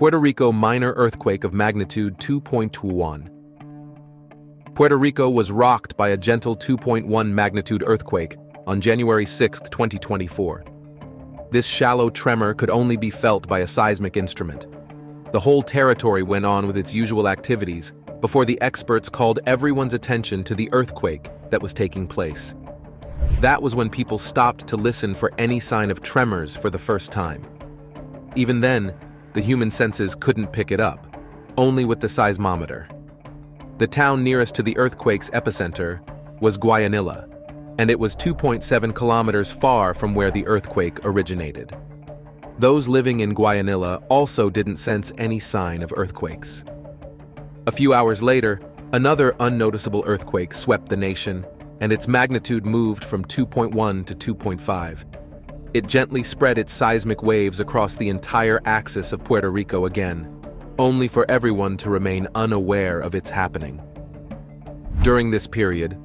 Puerto Rico minor earthquake of magnitude 2.21. Puerto Rico was rocked by a gentle 2.1 magnitude earthquake on January 6, 2024. This shallow tremor could only be felt by a seismic instrument. The whole territory went on with its usual activities before the experts called everyone's attention to the earthquake that was taking place. That was when people stopped to listen for any sign of tremors for the first time. Even then, the human senses couldn't pick it up, only with the seismometer. The town nearest to the earthquake's epicenter was Guayanilla, and it was 2.7 kilometers far from where the earthquake originated. Those living in Guayanilla also didn't sense any sign of earthquakes. A few hours later, another unnoticeable earthquake swept the nation, and its magnitude moved from 2.1 to 2.5. It gently spread its seismic waves across the entire axis of Puerto Rico again, only for everyone to remain unaware of its happening. During this period,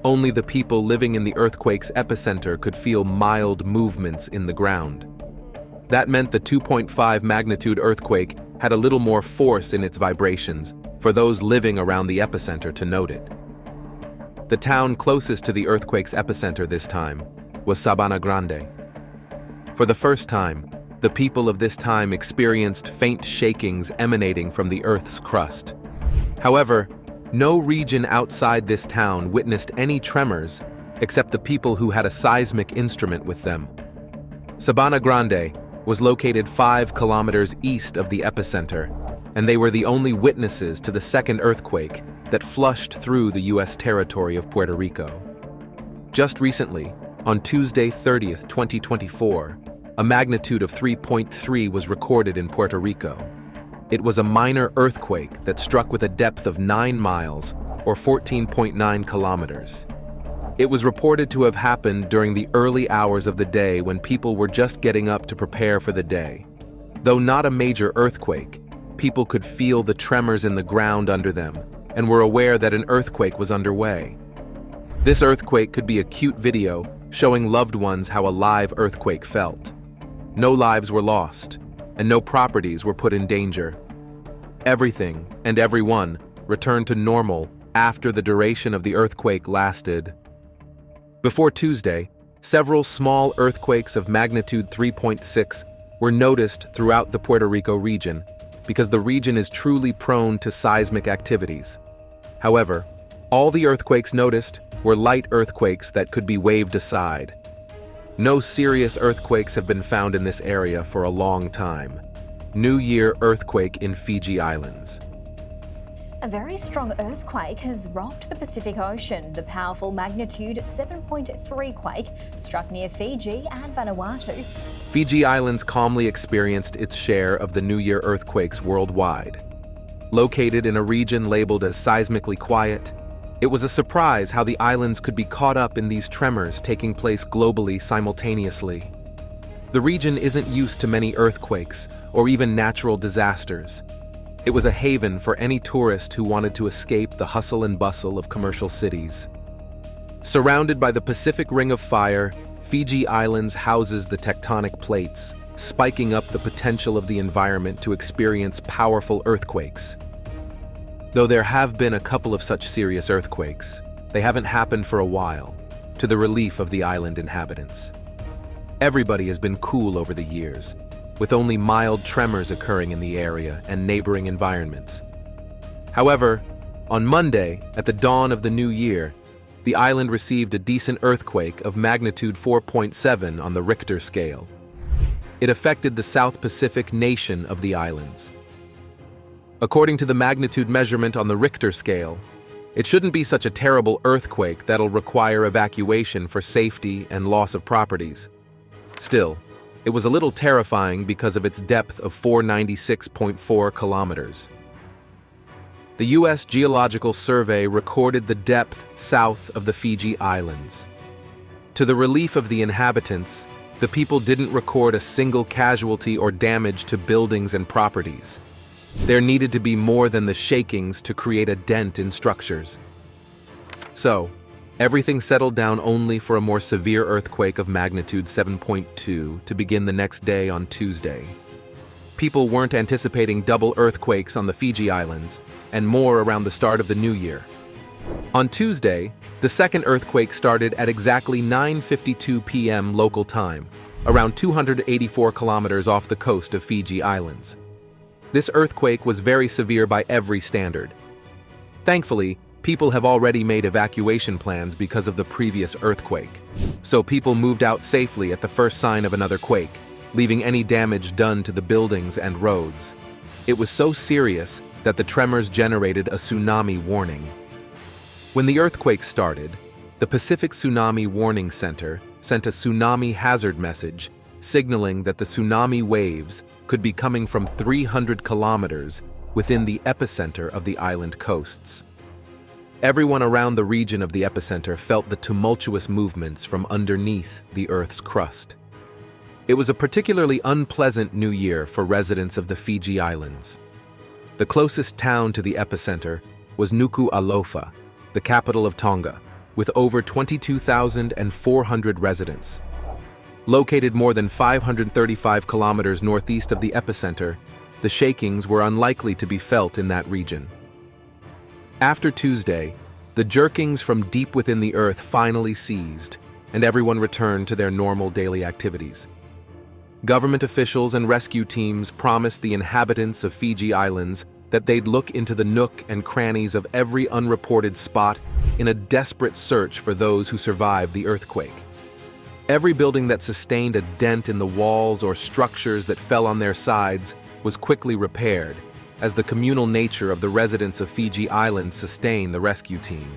only the people living in the earthquake's epicenter could feel mild movements in the ground. That meant the 2.5 magnitude earthquake had a little more force in its vibrations for those living around the epicenter to note it. The town closest to the earthquake's epicenter this time was Sabana Grande. For the first time, the people of this time experienced faint shakings emanating from the Earth's crust. However, no region outside this town witnessed any tremors except the people who had a seismic instrument with them. Sabana Grande was located 5 kilometers east of the epicenter, and they were the only witnesses to the second earthquake that flushed through the U.S. territory of Puerto Rico. Just recently, on Tuesday 30th, 2024, a magnitude of 3.3 was recorded in Puerto Rico. It was a minor earthquake that struck with a depth of 9 miles, or 14.9 kilometers. It was reported to have happened during the early hours of the day when people were just getting up to prepare for the day. Though not a major earthquake, people could feel the tremors in the ground under them and were aware that an earthquake was underway. This earthquake could be a cute video showing loved ones how a live earthquake felt. No lives were lost, and no properties were put in danger. Everything and everyone returned to normal after the duration of the earthquake lasted. Before Tuesday, several small earthquakes of magnitude 3.6 were noticed throughout the Puerto Rico region because the region is truly prone to seismic activities. However, all the earthquakes noticed were light earthquakes that could be waved aside. No serious earthquakes have been found in this area for a long time. New Year earthquake in Fiji Islands. A very strong earthquake has rocked the Pacific Ocean. The powerful magnitude 7.3 quake struck near Fiji and Vanuatu. Fiji Islands calmly experienced its share of the New Year earthquakes worldwide. Located in a region labeled as seismically quiet, it was a surprise how the islands could be caught up in these tremors taking place globally simultaneously. The region isn't used to many earthquakes or even natural disasters. It was a haven for any tourist who wanted to escape the hustle and bustle of commercial cities. Surrounded by the Pacific Ring of Fire, Fiji Islands houses the tectonic plates, spiking up the potential of the environment to experience powerful earthquakes. Though there have been a couple of such serious earthquakes, they haven't happened for a while, to the relief of the island inhabitants. Everybody has been cool over the years, with only mild tremors occurring in the area and neighboring environments. However, on Monday, at the dawn of the new year, the island received a decent earthquake of magnitude 4.7 on the Richter scale. It affected the South Pacific nation of the islands. According to the magnitude measurement on the Richter scale, it shouldn't be such a terrible earthquake that'll require evacuation for safety and loss of properties. Still, it was a little terrifying because of its depth of 496.4 kilometers. The U.S. Geological Survey recorded the depth south of the Fiji Islands. To the relief of the inhabitants, the people didn't record a single casualty or damage to buildings and properties. There needed to be more than the shakings to create a dent in structures. So, everything settled down only for a more severe earthquake of magnitude 7.2 to begin the next day on Tuesday. People weren't anticipating double earthquakes on the Fiji Islands, and more around the start of the new year. On Tuesday, the second earthquake started at exactly 9:52 p.m. local time, around 284 kilometers off the coast of Fiji Islands. This earthquake was very severe by every standard. Thankfully, people have already made evacuation plans because of the previous earthquake, so people moved out safely at the first sign of another quake, leaving any damage done to the buildings and roads. It was so serious that the tremors generated a tsunami warning. When the earthquake started, the Pacific Tsunami Warning Center sent a tsunami hazard message signaling that the tsunami waves could be coming from 300 kilometers within the epicenter of the island coasts. Everyone around the region of the epicenter felt the tumultuous movements from underneath the Earth's crust. It was a particularly unpleasant new year for residents of the Fiji Islands. The closest town to the epicenter was Nuku'alofa, the capital of Tonga, with over 22,400 residents. Located more than 535 kilometers northeast of the epicenter, the shakings were unlikely to be felt in that region. After Tuesday, the jerkings from deep within the earth finally ceased, and everyone returned to their normal daily activities. Government officials and rescue teams promised the inhabitants of Fiji Islands that they'd look into the nook and crannies of every unreported spot in a desperate search for those who survived the earthquake. Every building that sustained a dent in the walls or structures that fell on their sides was quickly repaired, as the communal nature of the residents of Fiji Islands sustained the rescue team.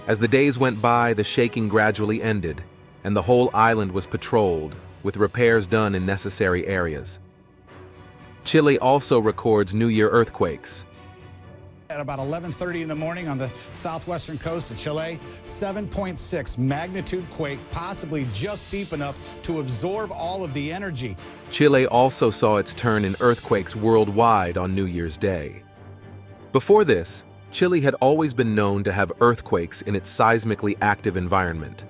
As the days went by, the shaking gradually ended, and the whole island was patrolled, with repairs done in necessary areas. Chile also records New Year earthquakes. At about 11:30 in the morning on the southwestern coast of Chile, 7.6 magnitude quake, possibly just deep enough to absorb all of the energy. Chile also saw its turn in earthquakes worldwide on New Year's Day. Before this, Chile had always been known to have earthquakes in its seismically active environment.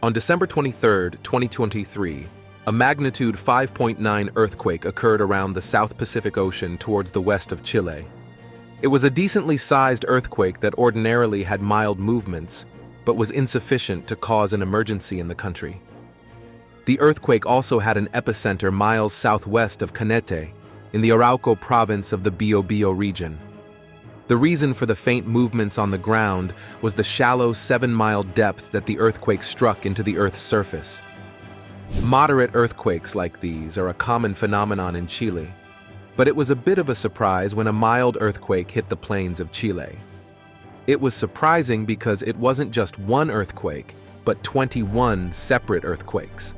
On December 23, 2023, a magnitude 5.9 earthquake occurred around the South Pacific Ocean towards the west of Chile. It was a decently sized earthquake that ordinarily had mild movements, but was insufficient to cause an emergency in the country. The earthquake also had an epicenter miles southwest of Cañete, in the Arauco province of the Biobío region. The reason for the faint movements on the ground was the shallow 7-mile depth that the earthquake struck into the Earth's surface. Moderate earthquakes like these are a common phenomenon in Chile, but it was a bit of a surprise when a mild earthquake hit the plains of Chile. It was surprising because it wasn't just one earthquake, but 21 separate earthquakes.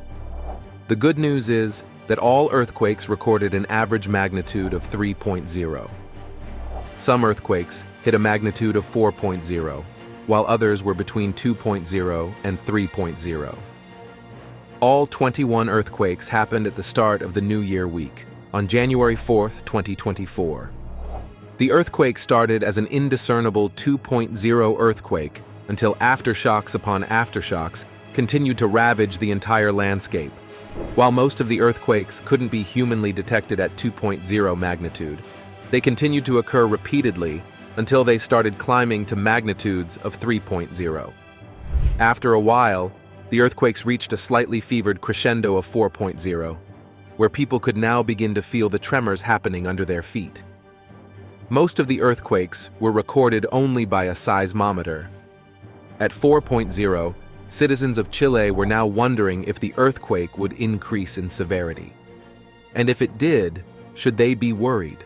The good news is that all earthquakes recorded an average magnitude of 3.0. Some earthquakes hit a magnitude of 4.0, while others were between 2.0 and 3.0. All 21 earthquakes happened at the start of the New Year week, on January 4, 2024. The earthquake started as an indiscernible 2.0 earthquake until aftershocks upon aftershocks continued to ravage the entire landscape. While most of the earthquakes couldn't be humanly detected at 2.0 magnitude, they continued to occur repeatedly until they started climbing to magnitudes of 3.0. After a while, the earthquakes reached a slightly fevered crescendo of 4.0, where people could now begin to feel the tremors happening under their feet. Most of the earthquakes were recorded only by a seismometer. At 4.0, citizens of Chile were now wondering if the earthquake would increase in severity. And if it did, should they be worried?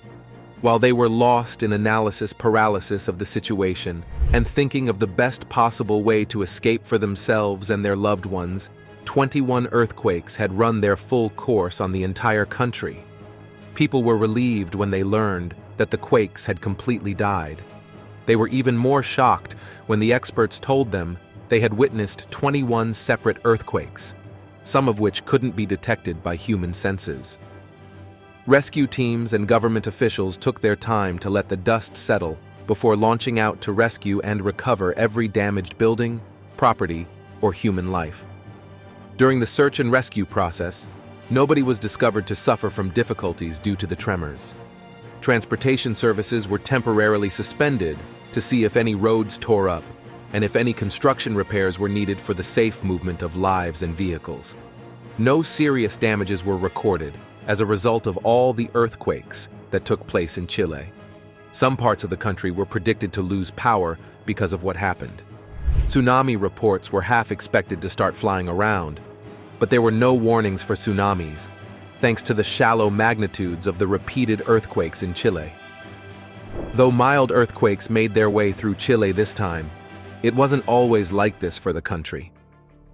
While they were lost in analysis paralysis of the situation and thinking of the best possible way to escape for themselves and their loved ones, 21 earthquakes had run their full course on the entire country. People were relieved when they learned that the quakes had completely died. They were even more shocked when the experts told them they had witnessed 21 separate earthquakes, some of which couldn't be detected by human senses. Rescue teams and government officials took their time to let the dust settle before launching out to rescue and recover every damaged building, property, or human life. During the search and rescue process, Nobody was discovered to suffer from difficulties due to the tremors. Transportation services were temporarily suspended to see if any roads tore up and if any construction repairs were needed for the safe movement of lives and vehicles. No serious damages were recorded as a result of all the earthquakes that took place in Chile. Some parts of the country were predicted to lose power because of what happened. Tsunami reports were half expected to start flying around, but there were no warnings for tsunamis, thanks to the shallow magnitudes of the repeated earthquakes in Chile. Though mild earthquakes made their way through Chile this time, it wasn't always like this for the country.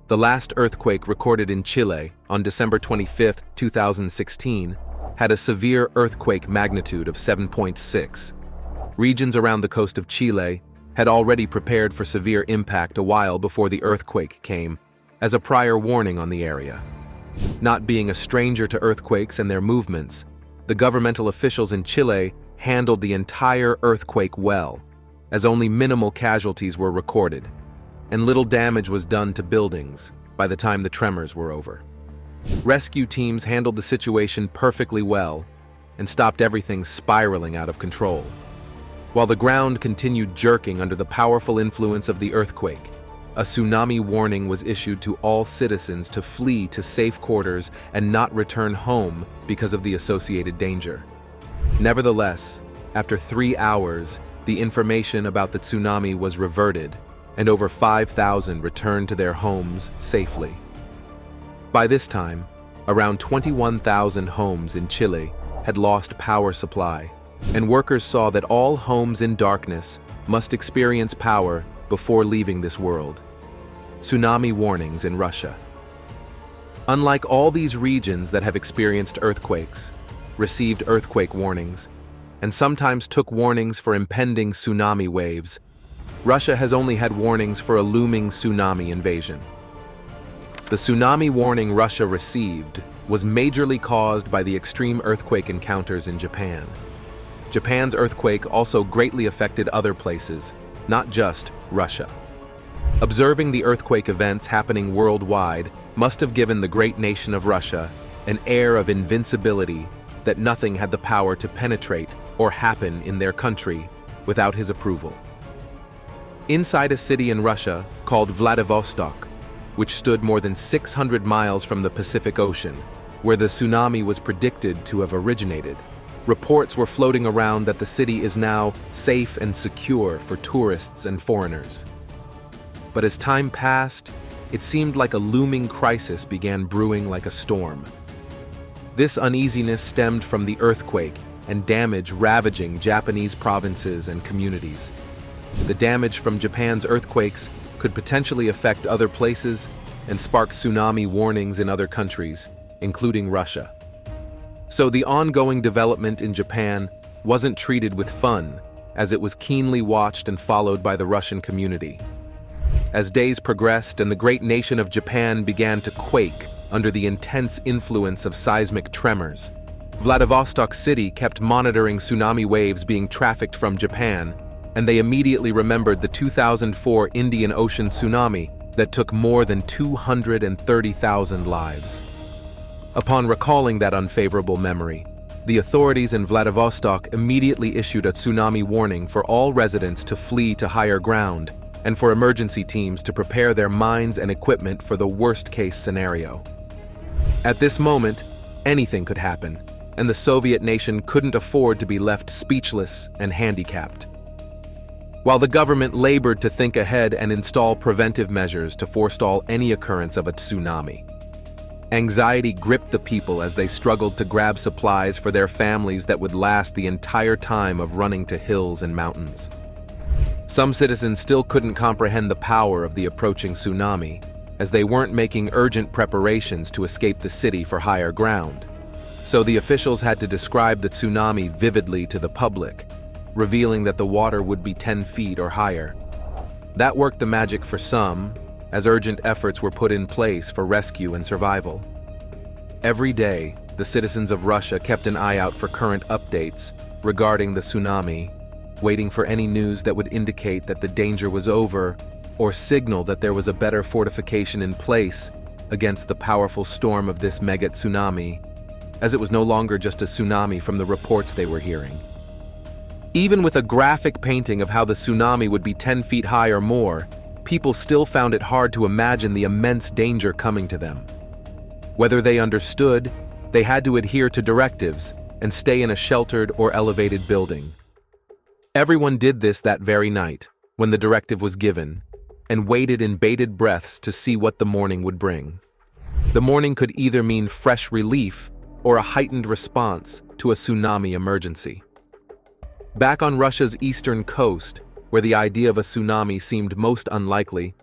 The last earthquake recorded in Chile on December 25, 2016, had a severe earthquake magnitude of 7.6. Regions around the coast of Chile had already prepared for severe impact a while before the earthquake came, as a prior warning on the area. Not being a stranger to earthquakes and their movements, the governmental officials in Chile handled the entire earthquake well, as only minimal casualties were recorded, and little damage was done to buildings by the time the tremors were over. Rescue teams handled the situation perfectly well and stopped everything spiraling out of control. While the ground continued jerking under the powerful influence of the earthquake, a tsunami warning was issued to all citizens to flee to safe quarters and not return home because of the associated danger. Nevertheless, after 3 hours, the information about the tsunami was reverted, and over 5,000 returned to their homes safely. By this time, around 21,000 homes in Chile had lost power supply, and workers saw that all homes in darkness must experience power before leaving this world. Tsunami warnings in Russia. Unlike all these regions that have experienced earthquakes, received earthquake warnings, and sometimes took warnings for impending tsunami waves, Russia has only had warnings for a looming tsunami invasion. The tsunami warning Russia received was majorly caused by the extreme earthquake encounters in Japan. Japan's earthquake also greatly affected other places, not just Russia. Observing the earthquake events happening worldwide must have given the great nation of Russia an air of invincibility that nothing had the power to penetrate or happen in their country without his approval. Inside a city in Russia called Vladivostok, which stood more than 600 miles from the Pacific Ocean, where the tsunami was predicted to have originated, reports were floating around that the city is now safe and secure for tourists and foreigners. But as time passed, it seemed like a looming crisis began brewing like a storm. This uneasiness stemmed from the earthquake and damage ravaging Japanese provinces and communities. The damage from Japan's earthquakes could potentially affect other places and spark tsunami warnings in other countries, including Russia. So the ongoing development in Japan wasn't treated with fun, as it was keenly watched and followed by the Russian community. As days progressed and the great nation of Japan began to quake under the intense influence of seismic tremors, Vladivostok City kept monitoring tsunami waves being trafficked from Japan, and they immediately remembered the 2004 Indian Ocean tsunami that took more than 230,000 lives. Upon recalling that unfavorable memory, the authorities in Vladivostok immediately issued a tsunami warning for all residents to flee to higher ground and for emergency teams to prepare their minds and equipment for the worst-case scenario. At this moment, anything could happen, and the Soviet nation couldn't afford to be left speechless and handicapped. While the government labored to think ahead and install preventive measures to forestall any occurrence of a tsunami, anxiety gripped the people as they struggled to grab supplies for their families that would last the entire time of running to hills and mountains. Some citizens still couldn't comprehend the power of the approaching tsunami, as they weren't making urgent preparations to escape the city for higher ground. So the officials had to describe the tsunami vividly to the public, revealing that the water would be 10 feet or higher. That worked the magic for some, as urgent efforts were put in place for rescue and survival. Every day, the citizens of Russia kept an eye out for current updates regarding the tsunami, waiting for any news that would indicate that the danger was over or signal that there was a better fortification in place against the powerful storm of this mega tsunami, as it was no longer just a tsunami from the reports they were hearing. Even with a graphic painting of how the tsunami would be 10 feet high or more, people still found it hard to imagine the immense danger coming to them. Whether they understood, they had to adhere to directives and stay in a sheltered or elevated building. Everyone did this that very night, when the directive was given, and waited in bated breaths to see what the morning would bring. The morning could either mean fresh relief or a heightened response to a tsunami emergency. Back on Russia's eastern coast, where the idea of a tsunami seemed most unlikely,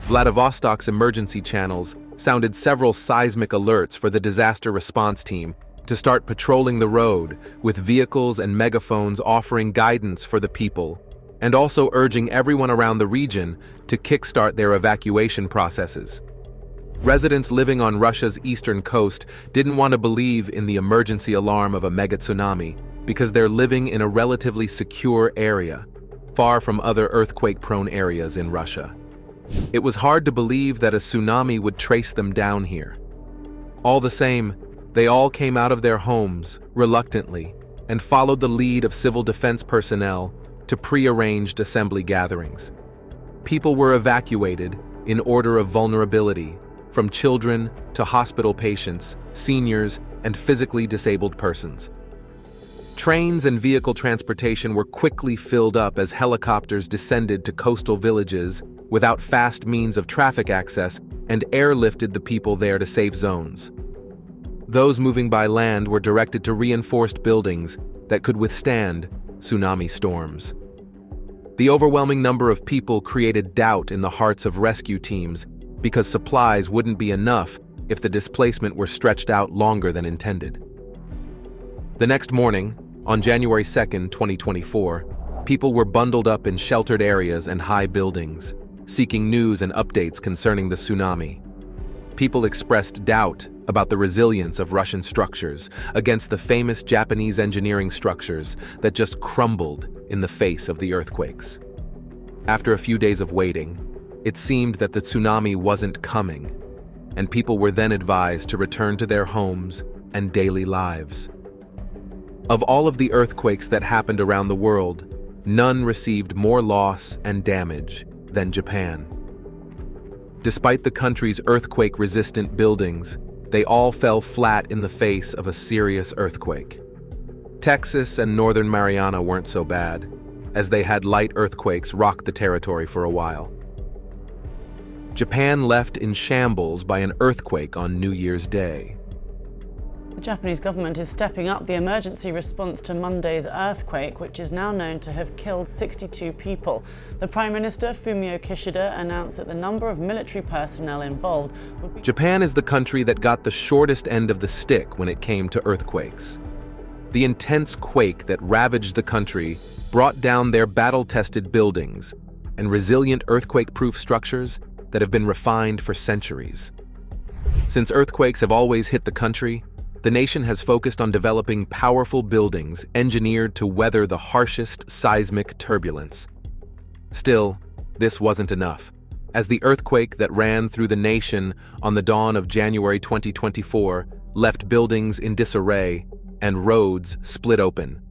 Vladivostok's emergency channels sounded several seismic alerts for the disaster response team to start patrolling the road, with vehicles and megaphones offering guidance for the people, and also urging everyone around the region to kickstart their evacuation processes. Residents living on Russia's eastern coast didn't want to believe in the emergency alarm of a mega tsunami because they're living in a relatively secure area, far from other earthquake-prone areas in Russia. It was hard to believe that a tsunami would trace them down here. All the same, they all came out of their homes, reluctantly, and followed the lead of civil defense personnel to pre-arranged assembly gatherings. People were evacuated in order of vulnerability, from children to hospital patients, seniors, and physically disabled persons. Trains and vehicle transportation were quickly filled up as helicopters descended to coastal villages without fast means of traffic access and airlifted the people there to safe zones. Those moving by land were directed to reinforced buildings that could withstand tsunami storms. The overwhelming number of people created doubt in the hearts of rescue teams because supplies wouldn't be enough if the displacement were stretched out longer than intended. The next morning, on January 2, 2024, people were bundled up in sheltered areas and high buildings, seeking news and updates concerning the tsunami. People expressed doubt about the resilience of Russian structures against the famous Japanese engineering structures that just crumbled in the face of the earthquakes. After a few days of waiting, it seemed that the tsunami wasn't coming, and people were then advised to return to their homes and daily lives. Of all of the earthquakes that happened around the world, none received more loss and damage than Japan. Despite the country's earthquake-resistant buildings, they all fell flat in the face of a serious earthquake. Texas and northern Mariana weren't so bad, as they had light earthquakes rock the territory for a while. Japan left in shambles by an earthquake on New Year's Day. The Japanese government is stepping up the emergency response to Monday's earthquake, which is now known to have killed 62 people. The Prime Minister, Fumio Kishida, announced that the number of military personnel involved would be... Japan is the country that got the shortest end of the stick when it came to earthquakes. The intense quake that ravaged the country brought down their battle-tested buildings and resilient earthquake-proof structures that have been refined for centuries. Since earthquakes have always hit the country, the nation has focused on developing powerful buildings engineered to weather the harshest seismic turbulence. Still, this wasn't enough, as the earthquake that ran through the nation on the dawn of January 2024 left buildings in disarray and roads split open.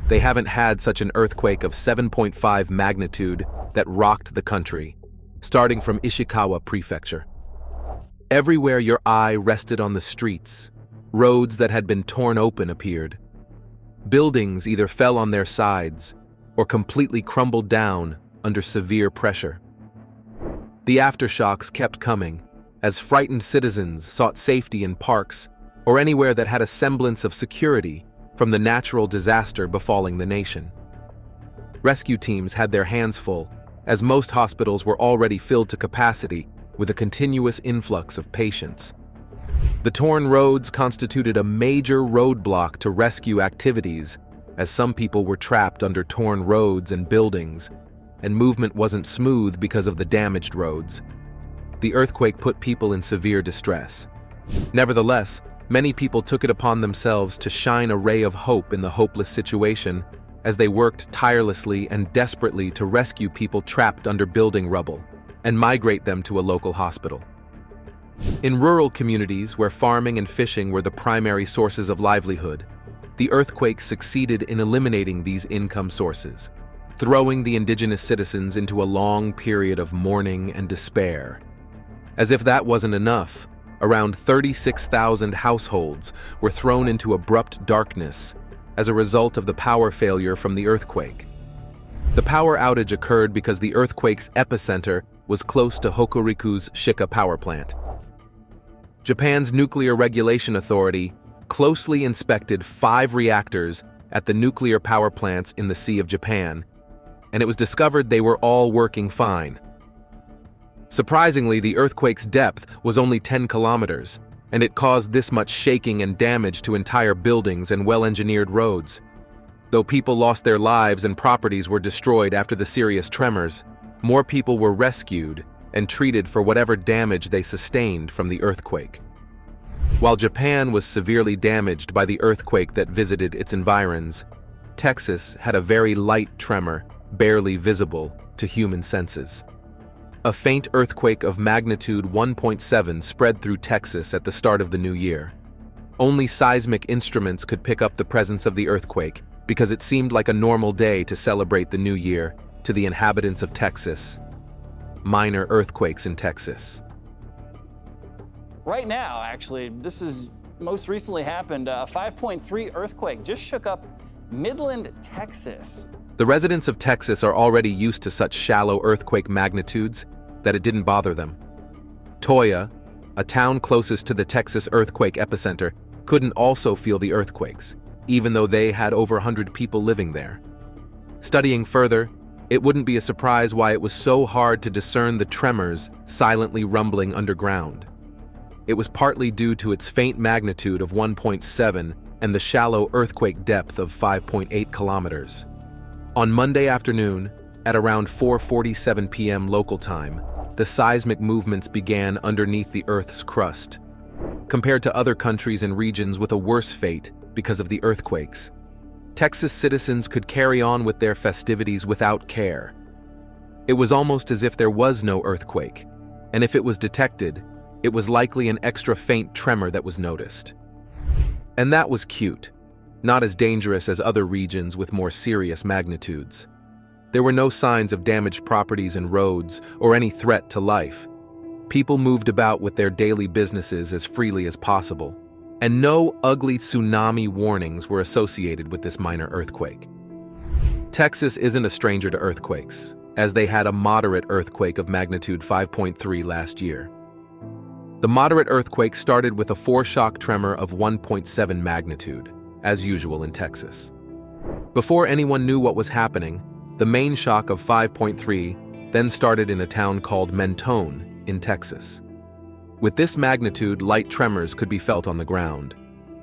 They haven't had such an earthquake of 7.5 magnitude that rocked the country, starting from Ishikawa Prefecture. Everywhere your eye rested on the streets, roads that had been torn open appeared. Buildings either fell on their sides or completely crumbled down under severe pressure. The aftershocks kept coming as frightened citizens sought safety in parks or anywhere that had a semblance of security from the natural disaster befalling the nation. Rescue teams had their hands full, as most hospitals were already filled to capacity with a continuous influx of patients. The torn roads constituted a major roadblock to rescue activities, as some people were trapped under torn roads and buildings, and movement wasn't smooth because of the damaged roads. The earthquake put people in severe distress. Nevertheless, many people took it upon themselves to shine a ray of hope in the hopeless situation as they worked tirelessly and desperately to rescue people trapped under building rubble and migrate them to a local hospital. In rural communities where farming and fishing were the primary sources of livelihood, the earthquake succeeded in eliminating these income sources, throwing the indigenous citizens into a long period of mourning and despair. As if that wasn't enough, around 36,000 households were thrown into abrupt darkness as a result of the power failure from the earthquake. The power outage occurred because the earthquake's epicenter was close to Hokuriku's Shika power plant. Japan's Nuclear Regulation Authority closely inspected 5 reactors at the nuclear power plants in the Sea of Japan, and it was discovered they were all working fine. Surprisingly, the earthquake's depth was only 10 kilometers, and it caused this much shaking and damage to entire buildings and well-engineered roads. Though people lost their lives and properties were destroyed after the serious tremors, more people were rescued and treated for whatever damage they sustained from the earthquake. While Japan was severely damaged by the earthquake that visited its environs, Texas had a very light tremor, barely visible to human senses. A faint earthquake of magnitude 1.7 spread through Texas at the start of the new year. Only seismic instruments could pick up the presence of the earthquake because it seemed like a normal day to celebrate the new year to the inhabitants of Texas. Minor earthquakes in Texas. Right now, actually, this is most recently happened. A 5.3 earthquake just shook up Midland, Texas. The residents of Texas are already used to such shallow earthquake magnitudes that it didn't bother them. Toya, a town closest to the Texas earthquake epicenter, couldn't also feel the earthquakes, even though they had over 100 people living there. Studying further, it wouldn't be a surprise why it was so hard to discern the tremors silently rumbling underground. It was partly due to its faint magnitude of 1.7 and the shallow earthquake depth of 5.8 kilometers. On Monday afternoon, at around 4:47 p.m. local time, the seismic movements began underneath the Earth's crust. Compared to other countries and regions with a worse fate because of the earthquakes, Texas citizens could carry on with their festivities without care. It was almost as if there was no earthquake, and if it was detected, it was likely an extra faint tremor that was noticed. And that was cute, not as dangerous as other regions with more serious magnitudes. There were no signs of damaged properties and roads or any threat to life. People moved about with their daily businesses as freely as possible, and no ugly tsunami warnings were associated with this minor earthquake. Texas isn't a stranger to earthquakes, as they had a moderate earthquake of magnitude 5.3 last year. The moderate earthquake started with a foreshock tremor of 1.7 magnitude, as usual in Texas. Before anyone knew what was happening, the main shock of 5.3 then started in a town called Mentone in Texas. With this magnitude, light tremors could be felt on the ground.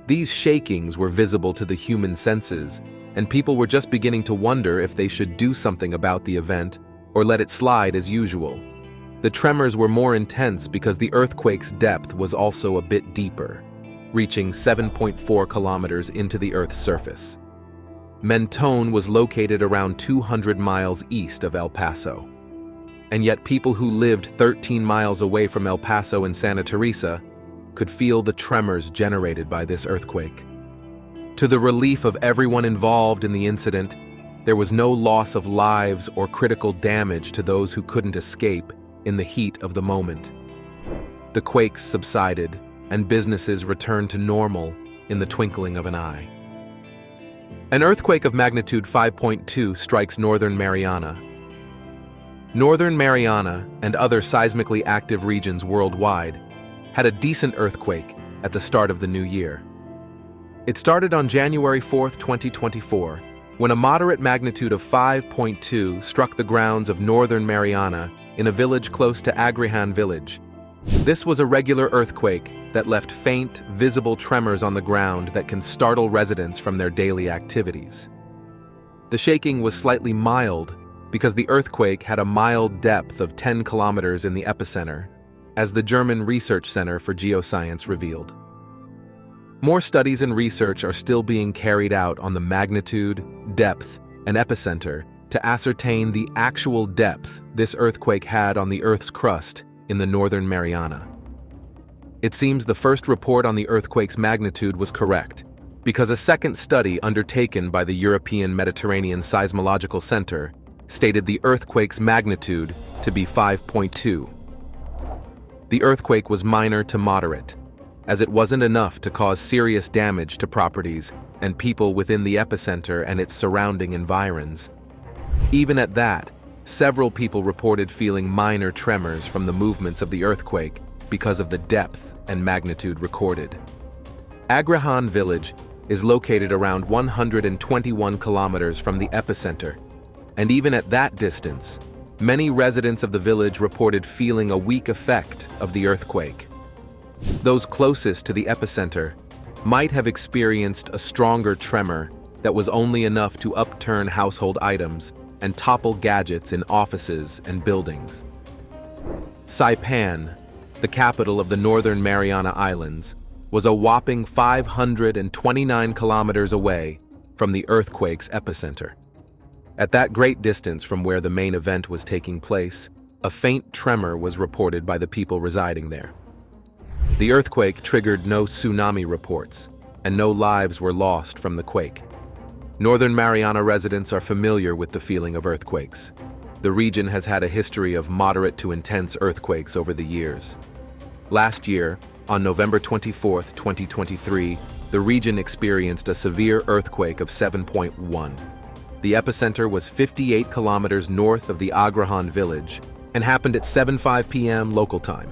These shakings were visible to the human senses, and people were just beginning to wonder if they should do something about the event or let it slide as usual. The tremors were more intense because the earthquake's depth was also a bit deeper, reaching 7.4 kilometers into the Earth's surface. Mentone was located around 200 miles east of El Paso. And yet people who lived 13 miles away from El Paso and Santa Teresa could feel the tremors generated by this earthquake. To the relief of everyone involved in the incident, there was no loss of lives or critical damage to those who couldn't escape in the heat of the moment. The quakes subsided, and businesses returned to normal in the twinkling of an eye. An earthquake of magnitude 5.2 strikes northern Mariana. Northern Mariana and other seismically active regions worldwide had a decent earthquake at the start of the new year. It started on January 4, 2024, when a moderate magnitude of 5.2 struck the grounds of northern Mariana in a village close to Agrihan village. This was a regular earthquake that left faint, visible tremors on the ground that can startle residents from their daily activities. The shaking was slightly mild because the earthquake had a mild depth of 10 kilometers in the epicenter, as the German Research Center for Geoscience revealed. More studies and research are still being carried out on the magnitude, depth, and epicenter to ascertain the actual depth this earthquake had on the Earth's crust in the northern Mariana. It seems the first report on the earthquake's magnitude was correct, because a second study undertaken by the European Mediterranean Seismological Center stated the earthquake's magnitude to be 5.2. The earthquake was minor to moderate, as it wasn't enough to cause serious damage to properties and people within the epicenter and its surrounding environs. Even at that, several people reported feeling minor tremors from the movements of the earthquake because of the depth and magnitude recorded. Agrihan village is located around 121 kilometers from the epicenter, and even at that distance, many residents of the village reported feeling a weak effect of the earthquake. Those closest to the epicenter might have experienced a stronger tremor that was only enough to upturn household items and topple gadgets in offices and buildings. Saipan, the capital of the Northern Mariana Islands, was a whopping 529 kilometers away from the earthquake's epicenter. At that great distance from where the main event was taking place, a faint tremor was reported by the people residing there. The earthquake triggered no tsunami reports, and no lives were lost from the quake. Northern Mariana residents are familiar with the feeling of earthquakes. The region has had a history of moderate to intense earthquakes over the years. Last year, on November 24, 2023, the region experienced a severe earthquake of 7.1. The epicenter was 58 kilometers north of the Agrihan village and happened at 7:05 p.m. local time.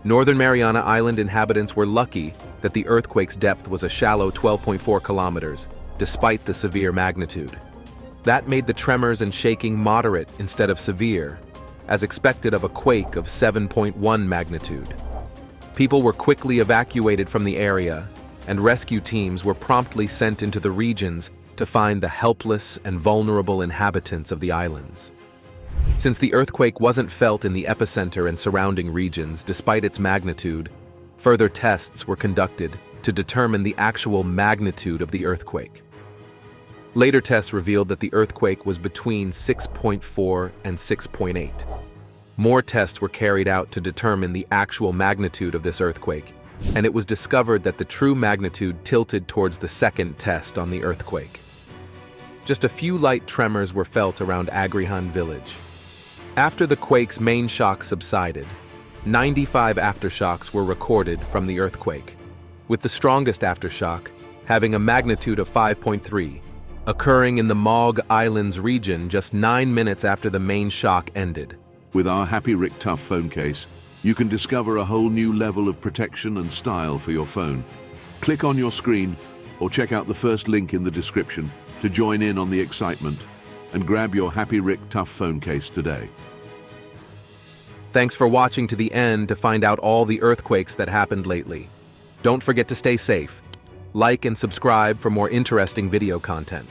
Northern Mariana Island inhabitants were lucky that the earthquake's depth was a shallow 12.4 kilometers, despite the severe magnitude. That made the tremors and shaking moderate instead of severe, as expected of a quake of 7.1 magnitude. People were quickly evacuated from the area, and rescue teams were promptly sent into the regions to find the helpless and vulnerable inhabitants of the islands. Since the earthquake wasn't felt in the epicenter and surrounding regions despite its magnitude, further tests were conducted to determine the actual magnitude of the earthquake. Later tests revealed that the earthquake was between 6.4 and 6.8. More tests were carried out to determine the actual magnitude of this earthquake, and it was discovered that the true magnitude tilted towards the second test on the earthquake. Just a few light tremors were felt around Agrihan village. After the quake's main shock subsided, 95 aftershocks were recorded from the earthquake, with the strongest aftershock having a magnitude of 5.3, occurring in the Maug Islands region just 9 minutes after the main shock ended. With our Happy Rick Tough phone case, you can discover a whole new level of protection and style for your phone. Click on your screen or check out the first link in the description to join in on the excitement and grab your Happy Rick Tough phone case today. Thanks for watching to the end to find out all the earthquakes that happened lately. Don't forget to stay safe. Like and subscribe for more interesting video content.